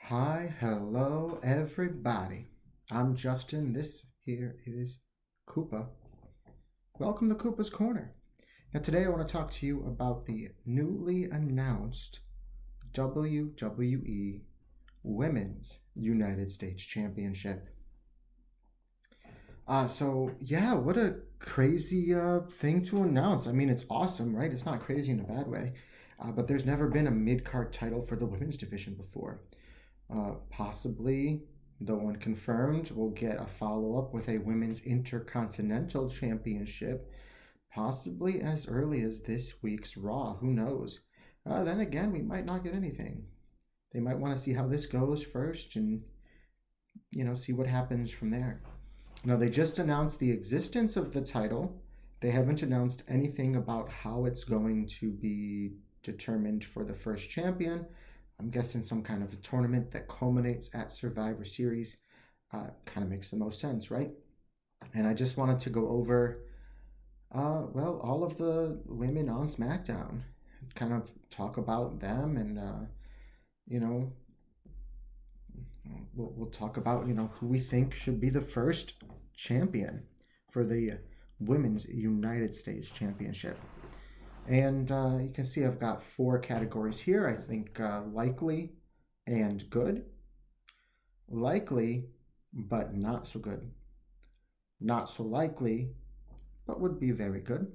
Hi, hello, everybody. I'm Justin. This here is Koopa. Welcome to Koopa's Corner. Now, today I want to talk to you about the newly announced WWE Women's United States Championship. What a crazy thing to announce. I mean, it's awesome, right? It's not crazy in a bad way, but there's never been a mid card title for the women's division before. Possibly, though unconfirmed, we'll get a follow up with a women's intercontinental championship, possibly as early as this week's Raw. Who knows? Then again, we might not get anything. They might want to see how this goes first and, see what happens from there. Now, they just announced the existence of the title. They haven't announced anything about how it's going to be determined for the first champion. I'm guessing some kind of a tournament that culminates at Survivor Series. Kind of makes the most sense, right? And I just wanted to go over, all of the women on SmackDown, kind of talk about them, and you know, we'll talk about who we think should be the first champion for the Women's United States Championship. And you can see I've got four categories here. I think likely and good, likely but not so good, not so likely but would be very good,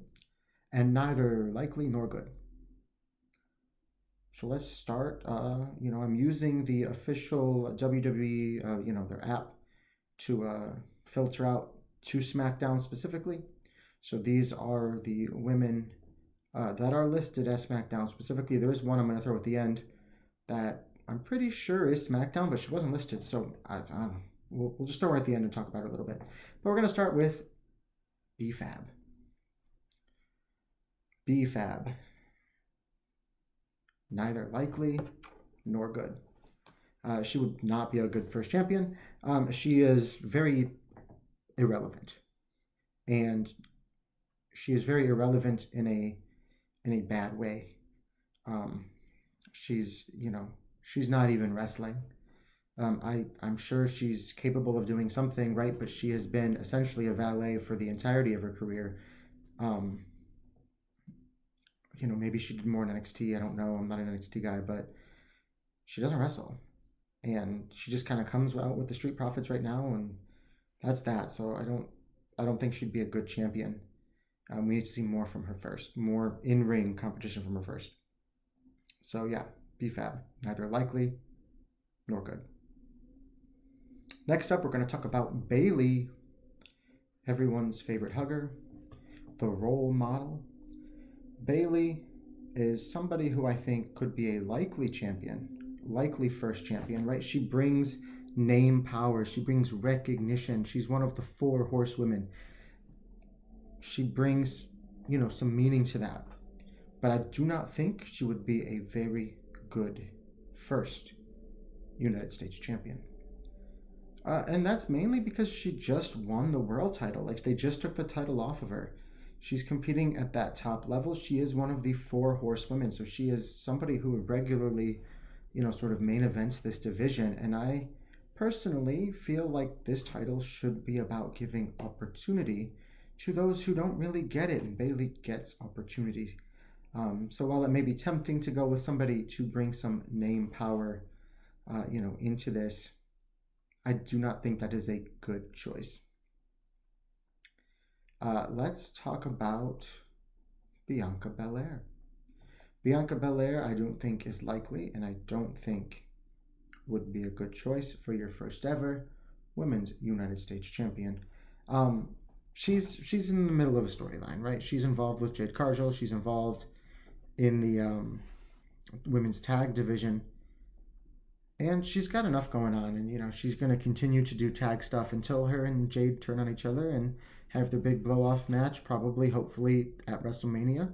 and neither likely nor good. So let's start. I'm using the official WWE, their app to filter out to SmackDown specifically. So these are the women that are listed as SmackDown specifically. There is one I'm going to throw at the end that I'm pretty sure is SmackDown, but she wasn't listed. So I don't know. We'll just throw her at the end and talk about it a little bit. But we're going to start with BFAB. BFAB. Neither likely nor good. She would not be a good first champion. She is very irrelevant. And she is very irrelevant in a bad way. She's not even wrestling. I'm sure she's capable of doing something, right? But she has been essentially a valet for the entirety of her career. Maybe she did more in NXT. I don't know. I'm not an NXT guy, but she doesn't wrestle, and she just kind of comes out with the Street Profits right now, and that's that. So I don't think she'd be a good champion. We need to see more from her first, more in-ring competition from her first. So yeah, BFAB, neither likely nor good. Next up, we're going to talk about Bayley, everyone's favorite hugger, the role model. Bayley is somebody who I think could be a likely champion, likely first champion, right? She brings name power, she brings recognition. She's one of the four horsewomen. She brings, some meaning to that. But I do not think she would be a very good first United States champion. And that's mainly because she just won the world title. Like, they just took the title off of her. She's competing at that top level. She is one of the four horsewomen. So she is somebody who regularly, sort of main events this division. And I personally feel like this title should be about giving opportunity to those who don't really get it. And Bayley gets opportunity. So while it may be tempting to go with somebody to bring some name power, into this, I do not think that is a good choice. Let's talk about Bianca Belair. Bianca Belair, I don't think is likely, and I don't think would be a good choice for your first ever Women's United States Champion. She's in the middle of a storyline, right? She's involved with Jade Cargill. She's involved in the women's tag division. And she's got enough going on, and she's going to continue to do tag stuff until her and Jade turn on each other and have their big blow-off match, probably, hopefully, at WrestleMania.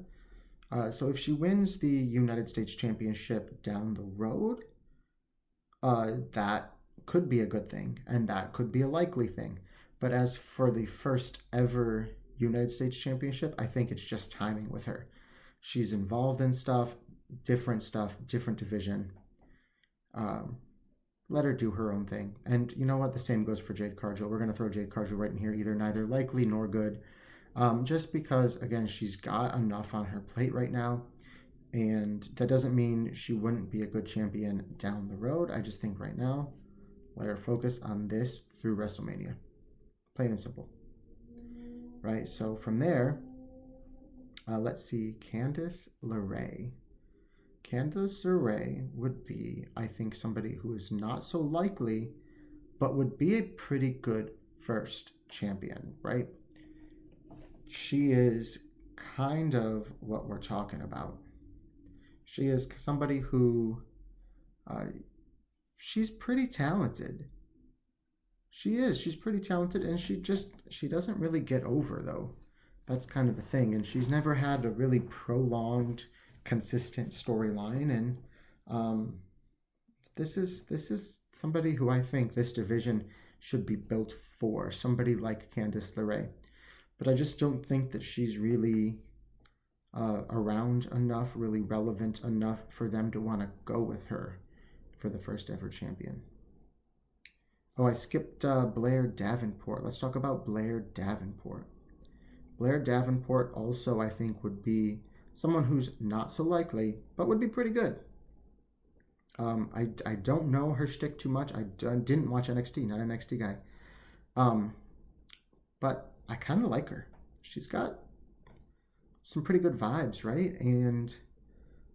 So if she wins the United States Championship down the road, that could be a good thing, and that could be a likely thing. But as for the first ever United States Championship, I think it's just timing with her. She's involved in stuff, different division. let her do her own thing. And you know what? The same goes for Jade Cargill. We're going to throw Jade Cargill right in here, either neither likely nor good. Just because, again, she's got enough on her plate right now. And that doesn't mean she wouldn't be a good champion down the road. I just think right now, let her focus on this through WrestleMania. Plain and simple. Right? So from there, let's see. Candice LeRae. Candice LeRae would be, I think, somebody who is not so likely, but would be a pretty good first champion, right? She is kind of what we're talking about. She is somebody who, she's pretty talented. She is. She's pretty talented, and she doesn't really get over, though. That's kind of the thing, and she's never had a really prolonged, consistent storyline, and this is somebody who I think this division should be built for, somebody like Candice LeRae. But I just don't think that she's really around enough, really relevant enough for them to want to go with her for the first ever champion. Oh, I skipped Blair Davenport. Let's talk about Blair Davenport. Blair Davenport also, I think, would be someone who's not so likely, but would be pretty good. I don't know her shtick too much. I didn't watch NXT, not an NXT guy. But I kind of like her. She's got some pretty good vibes, right? And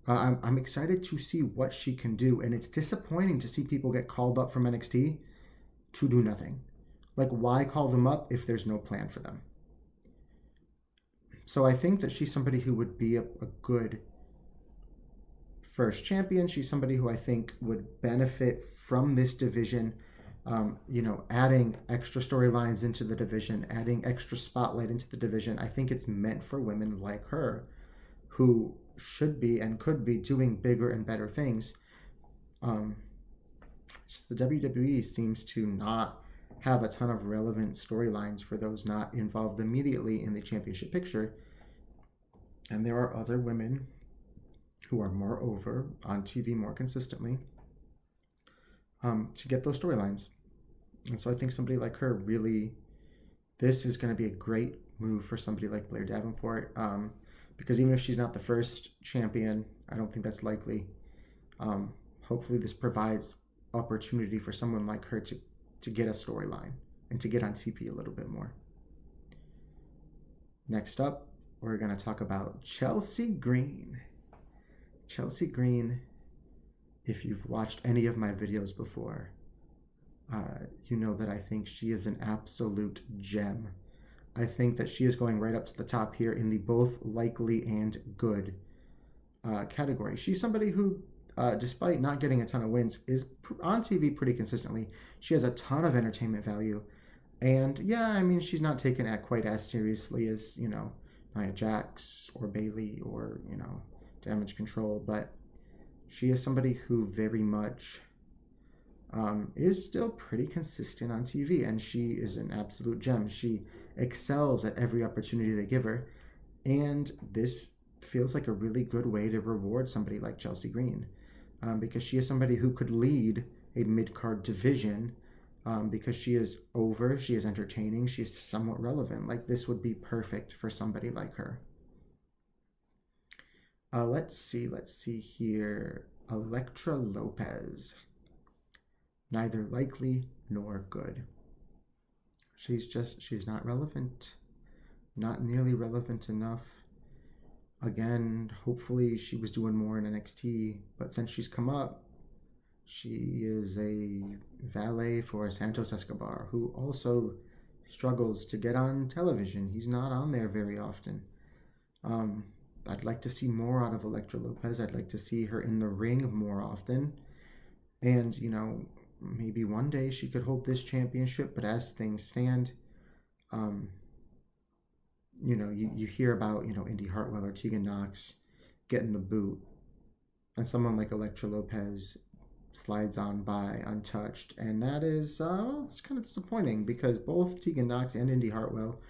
I'm excited to see what she can do. And it's disappointing to see people get called up from NXT to do nothing. Like, why call them up if there's no plan for them? So I think that she's somebody who would be a good first champion. She's somebody who I think would benefit from this division. Adding extra storylines into the division, adding extra spotlight into the division. I think it's meant for women like her who should be and could be doing bigger and better things. Just the WWE seems to not have a ton of relevant storylines for those not involved immediately in the championship picture. And there are other women who are more over on TV more consistently to get those storylines. And so I think somebody like her really, this is going to be a great move for somebody like Blair Davenport, because even if she's not the first champion, I don't think that's likely. Hopefully this provides opportunity for someone like her to get a storyline and to get on TV a little bit more. Next up, we're going to talk about Chelsea Green. Chelsea Green, if you've watched any of my videos before, you know that I think she is an absolute gem. I think that she is going right up to the top here in the both likely and good category. She's somebody who, despite not getting a ton of wins, is on TV pretty consistently. She has a ton of entertainment value. And yeah, I mean, she's not taken quite as seriously as, Nia Jax or Bayley or, Damage Control. But she is somebody who very much is still pretty consistent on TV, and she is an absolute gem. She excels at every opportunity they give her, and this feels like a really good way to reward somebody like Chelsea Green, because she is somebody who could lead a mid-card division, because she is over, she is entertaining, she is somewhat relevant. Like, this would be perfect for somebody like her. Let's see here. Elektra Lopez. Neither likely nor good. She's not relevant. Not nearly relevant enough. Again, hopefully she was doing more in NXT, but since she's come up, she is a valet for Santos Escobar, who also struggles to get on television. He's not on there very often. I'd like to see more out of Elektra Lopez. I'd like to see her in the ring more often. And, maybe one day she could hold this championship, but as things stand, you hear about, Indy Hartwell or Tegan Nox getting the boot, and someone like Elektra Lopez slides on by untouched, and that is, it's kind of disappointing, because both Tegan Nox and Indy Hartwell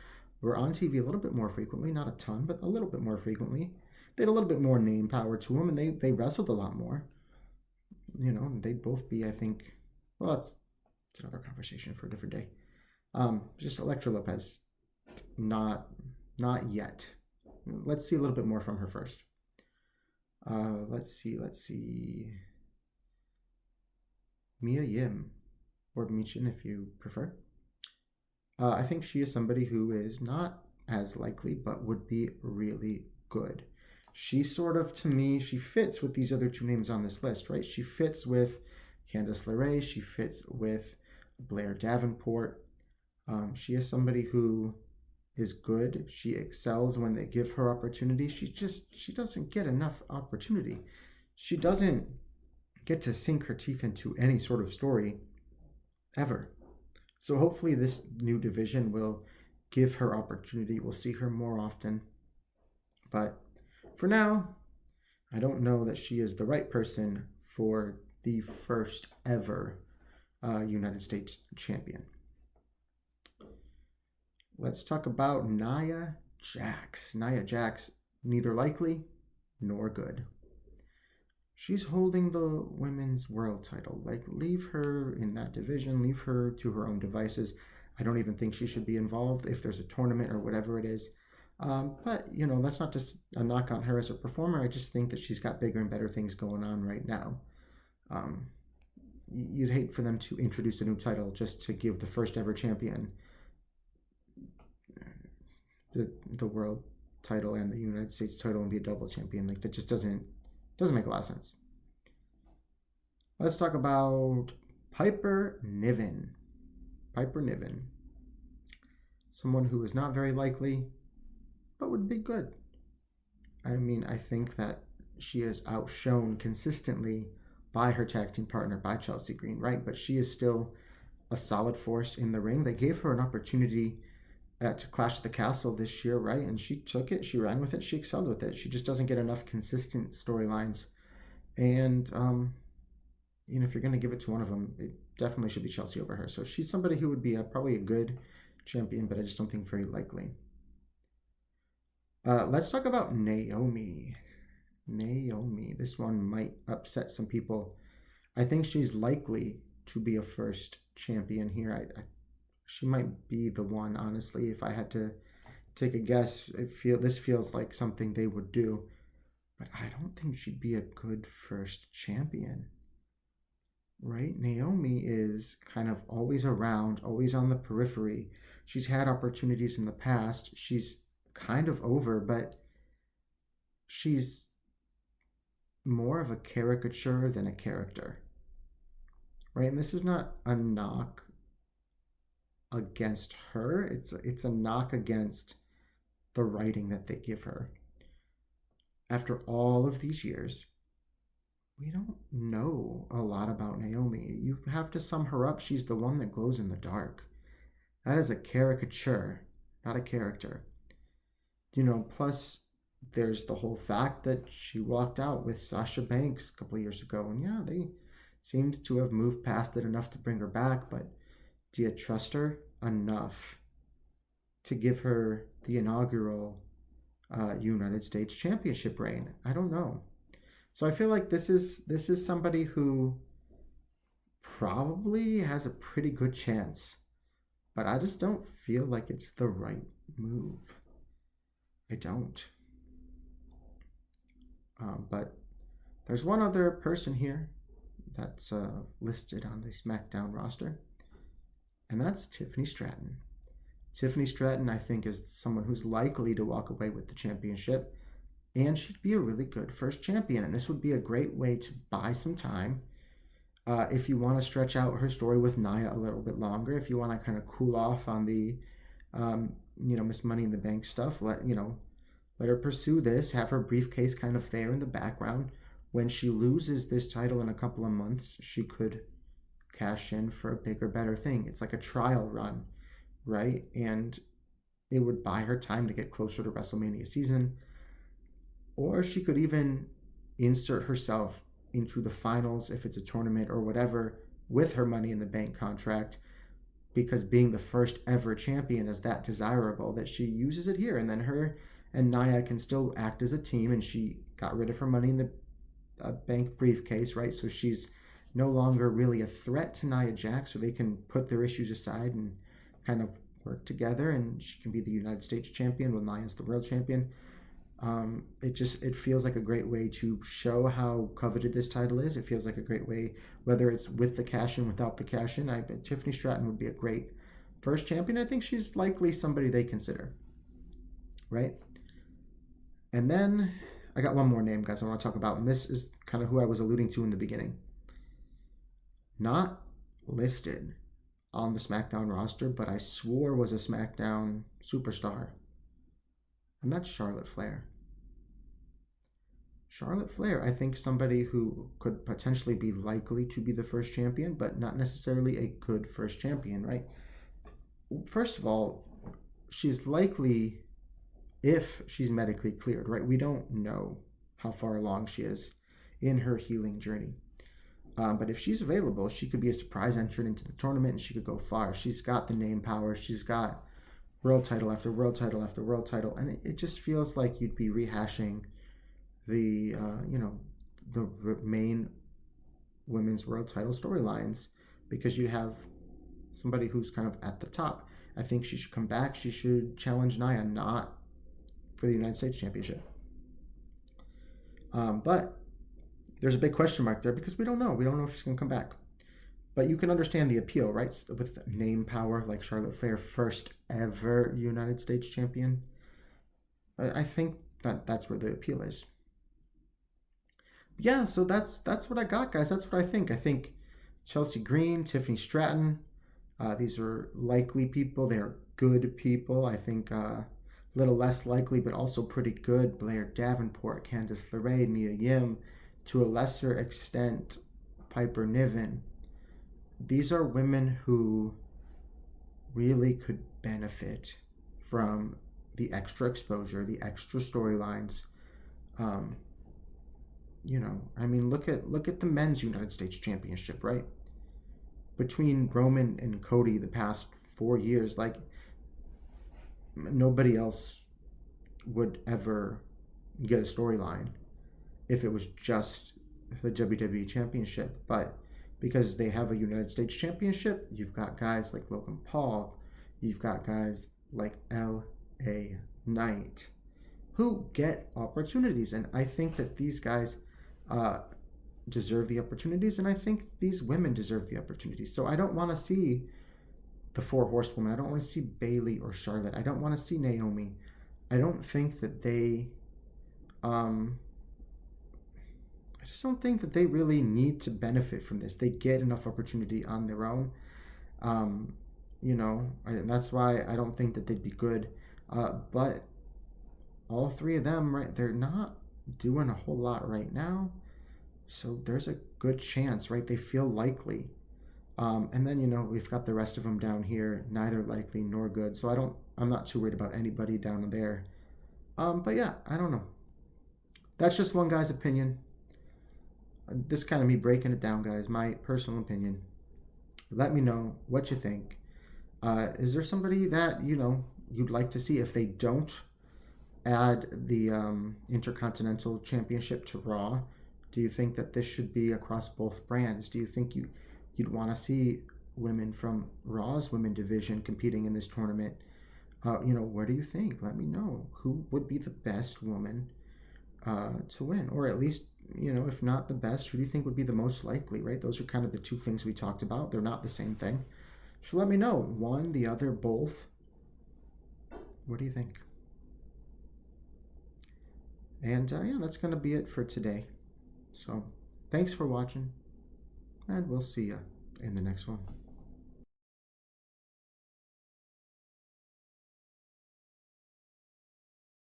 were on TV a little bit more frequently, not a ton, but a little bit more frequently. They had a little bit more name power to them, and they wrestled a lot more. They'd both be, I think, Well, it's another conversation for a different day. Just Elektra Lopez, not yet. Let's see a little bit more from her first. Let's see. Mia Yim, or Michin if you prefer. I think she is somebody who is not as likely, but would be really good. She sort of, to me, she fits with these other two names on this list, right? She fits with Candice LeRae. She fits with Blair Davenport. She is somebody who is good. She excels when they give her opportunity. She doesn't get enough opportunity. She doesn't get to sink her teeth into any sort of story ever. So hopefully this new division will give her opportunity. We'll see her more often. But for now, I don't know that she is the right person for the first ever United States champion. Let's talk about Nia Jax. Nia Jax, neither likely nor good. She's holding the women's world title. Like, leave her in that division. Leave her to her own devices. I don't even think she should be involved if there's a tournament or whatever it is. But, that's not just a knock on her as a performer. I just think that she's got bigger and better things going on right now. You'd hate for them to introduce a new title just to give the first ever champion the world title and the United States title and be a double champion. Like, that just doesn't make a lot of sense. Let's talk about Piper Niven. Piper Niven. Someone who is not very likely, but would be good. I mean, I think that she is outshone consistently by her tag team partner, by Chelsea Green, right? But she is still a solid force in the ring. They gave her an opportunity to Clash at the Castle this year, right? And she took it, she ran with it, she excelled with it. She just doesn't get enough consistent storylines. And, if you're going to give it to one of them, it definitely should be Chelsea over her. So she's somebody who would be probably a good champion, but I just don't think very likely. Let's talk about Naomi. Naomi. This one might upset some people. I think she's likely to be a first champion here. She might be the one, honestly. If I had to take a guess, this feels like something they would do. But I don't think she'd be a good first champion. Right? Naomi is kind of always around, always on the periphery. She's had opportunities in the past. She's kind of over, but she's more of a caricature than a character. Right? And this is not a knock against her. It's a knock against the writing that they give her. After all of these years, we don't know a lot about Naomi. You have to sum her up. She's the one that glows in the dark. That is a caricature, not a character. Plus there's the whole fact that she walked out with Sasha Banks a couple of years ago. And yeah, they seemed to have moved past it enough to bring her back, but do you trust her enough to give her the inaugural United States Championship reign? I don't know. So I feel like this is somebody who probably has a pretty good chance, but I just don't feel like it's the right move. I don't. But there's one other person here that's listed on the SmackDown roster, and that's Tiffany Stratton. Tiffany Stratton, I think, is someone who's likely to walk away with the championship, and she'd be a really good first champion, and this would be a great way to buy some time. If you want to stretch out her story with Nia a little bit longer, if you want to kind of cool off on the, Miss Money in the Bank stuff, let her pursue this, have her briefcase kind of there in the background. When she loses this title in a couple of months, she could cash in for a bigger, better thing. It's like a trial run, right? And it would buy her time to get closer to WrestleMania season. Or she could even insert herself into the finals if it's a tournament or whatever with her Money in the Bank contract, because being the first ever champion is that desirable that she uses it here, and then her and Nia can still act as a team, and she got rid of her Money in the Bank briefcase, right? So she's no longer really a threat to Nia Jax, so they can put their issues aside and kind of work together, and she can be the United States champion while Nia's the world champion. It feels like a great way to show how coveted this title is. It feels like a great way, whether it's with the cash in, without the cash in. I bet Tiffany Stratton would be a great first champion. I think she's likely somebody they consider, right? And then I got one more name, guys, I want to talk about, and this is kind of who I was alluding to in the beginning. Not listed on the SmackDown roster, but I swore was a SmackDown superstar, and that's Charlotte Flair. Charlotte Flair, I think somebody who could potentially be likely to be the first champion, but not necessarily a good first champion, right? First of all, she's likely, if she's medically cleared, right? We don't know how far along she is in her healing journey. But if she's available, she could be a surprise entrant into the tournament, and she could go far. She's got the name power. She's got world title after world title after world title, and it just feels like you'd be rehashing the the main women's world title storylines, because you have somebody who's kind of at the top. I think she should come back. She should challenge Nia, not for the United States Championship. But there's a big question mark there because we don't know. We don't know if she's going to come back. But you can understand the appeal, right? With name power like Charlotte Flair, first ever United States champion. I think that's where the appeal is. Yeah, so that's what I got, guys. That's what I think. I think Chelsea Green, Tiffany Stratton, these are likely people. They're good people. I think a little less likely, but also pretty good. Blair Davenport, Candice LeRae, Mia Yim, to a lesser extent, Piper Niven. These are women who really could benefit from the extra exposure, the extra storylines. I mean, look at the men's United States Championship, right? Between Roman and Cody the past 4 years, like, nobody else would ever get a storyline if it was just the WWE Championship. But because they have a United States Championship, you've got guys like Logan Paul, you've got guys like LA Knight who get opportunities. And I think that these guys deserve the opportunities, and I think these women deserve the opportunities. So I don't want to see the 4 horsewomen. I don't want to see Bayley or Charlotte. I don't want to see Naomi. I don't think that they I just don't think that they really need to benefit from this. They get enough opportunity on their own. That's why I don't think that they'd be good. But all 3 of them, right, they're not doing a whole lot right now. So there's a good chance, right? They feel likely. And then, we've got the rest of them down here, neither likely nor good. So I'm not too worried about anybody down there. But yeah, I don't know. That's just one guy's opinion. This kind of me breaking it down, guys, my personal opinion. Let me know what you think. Is there somebody that, you'd like to see if they don't add the Intercontinental Championship to Raw? Do you think that this should be across both brands? Do you think you'd want to see women from Raw's women division competing in this tournament? What do you think? Let me know. Who would be the best woman to win? Or at least, if not the best, who do you think would be the most likely, right? Those are kind of the 2 things we talked about. They're not the same thing. So let me know. One, the other, both. What do you think? And that's going to be it for today. So thanks for watching, and we'll see you in the next one.